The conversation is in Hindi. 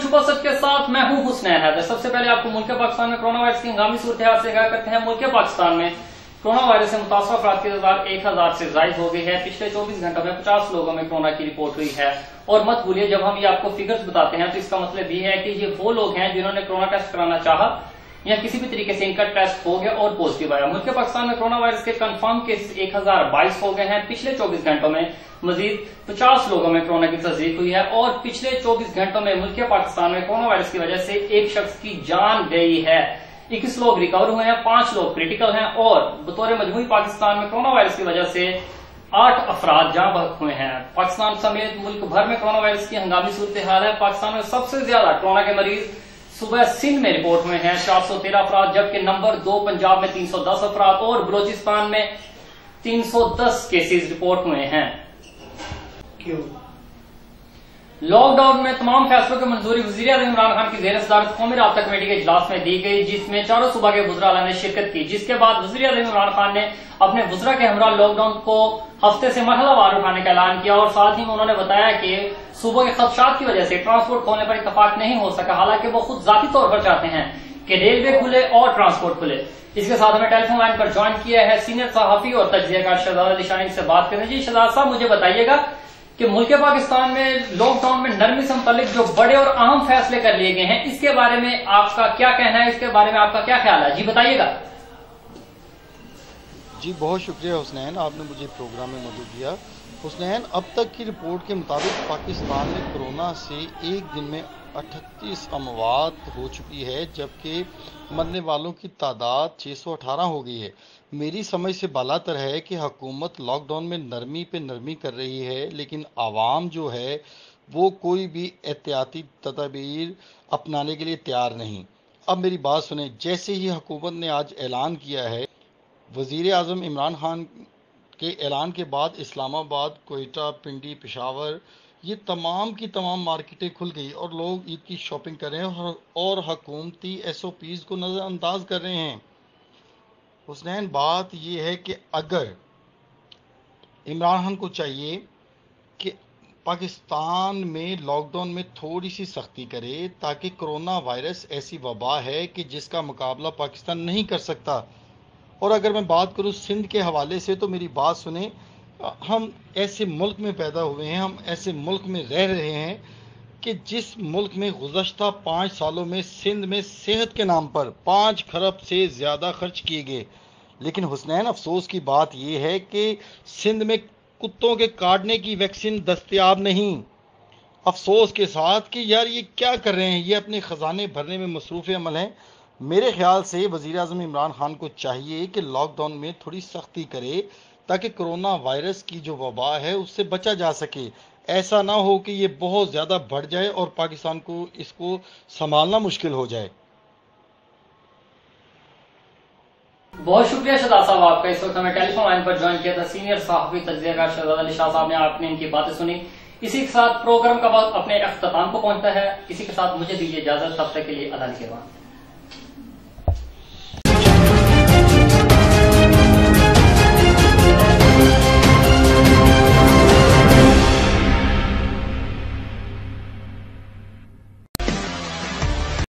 शुभ सच के साथ मैं हूं हुस्नैन हैदर। सबसे पहले आपको मुल्क पाकिस्तान में कोरोना वायरस की हंगामी सूरत हाल से आगाह करते हैं। मुल्क पाकिस्तान में कोरोना वायरस से मुतासर अफराद की तादाद 1000 से जायद हो गई है। पिछले 24 घंटों में 50 लोगों में कोरोना की रिपोर्ट हुई है। और मत भूलिए, जब हम ये आपको फिगर्स बताते हैं तो इसका मतलब ये है कि ये वो लोग हैं जिन्होंने कोरोना टेस्ट कराना चाहा या किसी भी तरीके से इनका टेस्ट हो गया और पॉजिटिव आया। मुल्क पाकिस्तान में कोरोना वायरस के कंफर्म केसेस 1022 हो गए हैं। पिछले 24 घंटों में मजीद 50 लोगों में कोरोना की तस्दीक हुई है और पिछले 24 घंटों में मुल्क पाकिस्तान में कोरोना वायरस की वजह से एक शख्स की जान गई है। 21 लोग रिकवर हुए हैं, 5 लोग क्रिटिकल हैं और बतौर मजमूई पाकिस्तान में कोरोना वायरस की वजह से 8 अफराद जाँ बहक हुए हैं। पाकिस्तान समेत मुल्क भर में कोरोना वायरस की हंगामी सूरत हाल है। पाकिस्तान में सबसे ज्यादा कोरोना के मरीज सुबह सिंध में रिपोर्ट हुए हैं 413 अफराद, जबकि नंबर 2 पंजाब में 310 अफराद और बलोचिस्तान में 310 केसेस रिपोर्ट हुए हैं। क्यों? लॉकडाउन में तमाम फैसलों की मंजूरी वज़ीर-ए-आज़म इमरान खान की ज़ेर सदारत कौमी राब्ता कमेटी के इजलास में दी गई, जिसमें चारों सूबा के वज़रा ने शिरकत की। जिसके बाद वज़ीर-ए-आज़म इमरान खान ने अपने वज़रा के हमरा लॉकडाउन को हफ्ते से मरहलावार उठाने का ऐलान किया और साथ ही में उन्होंने बताया कि सूबों के खदशात की वजह से ट्रांसपोर्ट खोलने पर इत्तफाक नहीं हो सका। हालांकि वो खुद जाती तौर पर चाहते हैं कि रेलवे खुले और ट्रांसपोर्ट खुले। इसके साथ हमें टेलीफोन लाइन पर ज्वाइन किया है सीनियर सहाफी और तज्जियाकार शहजाद अली शाह से बात करें। जी शहजाद साहब, मुझे बताइएगा कि मुल्क पाकिस्तान में लॉकडाउन में नरमी से मुतालिक जो बड़े और अहम फैसले कर लिए गए हैं, इसके बारे में आपका क्या कहना है, इसके बारे में आपका क्या ख्याल है? जी बताइएगा। जी बहुत शुक्रिया हुस्नैन, आपने मुझे प्रोग्राम में मदद दिया। हुस्नैन, अब तक की रिपोर्ट के मुताबिक पाकिस्तान में कोरोना से एक दिन में 38 अमवात हो चुकी है, जबकि मरने वालों की तादाद 618 हो गई है। मेरी समझ से बालातर है कि हुकूमत लॉकडाउन में नरमी पे नरमी कर रही है, लेकिन आवाम जो है वो कोई भी एहतियाती तदबीर अपनाने के लिए तैयार नहीं। अब मेरी बात सुने, जैसे ही हुकूमत ने आज ऐलान किया है, वज़ीर-ए-आज़म इमरान खान के ऐलान के बाद इस्लामाबाद, कोयटा, पिंडी, पेशावर, ये तमाम की तमाम मार्केटें खुल गई और लोग ईद की शॉपिंग कर रहे हैं और हुकूमती SOPs को नज़रअंदाज कर रहे हैं। हुस्नैन, बात यह है कि अगर इमरान खान को चाहिए कि पाकिस्तान में लॉकडाउन में थोड़ी सी सख्ती करे, ताकि कोरोना वायरस ऐसी वबा है कि जिसका मुकाबला पाकिस्तान नहीं कर सकता। और अगर मैं बात करूं सिंध के हवाले से, तो मेरी बात सुने, हम ऐसे मुल्क में पैदा हुए हैं, हम ऐसे मुल्क में रह रहे हैं कि जिस मुल्क में गुज़श्ता 5 सालों में सिंध में सेहत के नाम पर 5 खरब से ज़्यादा खर्च किए गए। लेकिन हुस्नैन, अफसोस की बात यह है कि सिंध में कुत्तों के काटने की वैक्सीन दस्तयाब नहीं। अफसोस के साथ कि यार ये क्या कर रहे हैं, ये अपने ख़जाने भरने में मसरूफ़ अमल हैं। मेरे ख्याल से वज़ीर-ए-आज़म इमरान खान को चाहिए कि लॉकडाउन में थोड़ी सख्ती करे, ताकि कोरोना वायरस की जो वबा है उससे बचा जा सके। ऐसा ना हो कि ये बहुत ज़्यादा बढ़ जाए और पाकिस्तान को इसको संभालना मुश्किल हो जाए। बहुत शुक्रिया शहजाद साहब आपका। इस वक्त हमें टेलीफोन लाइन पर ज्वाइन किया था सीनियर सहाफी तज्जियाकार शहजाद अली शाह साहब ने। आपने इनकी बातें सुनी। इसी के साथ प्रोग्राम का वक्त अपने अख्ताम को पहुंचता है। इसी के साथ मुझे दीजिए इजाजत, तब तक के लिए अल्लाह के बाद।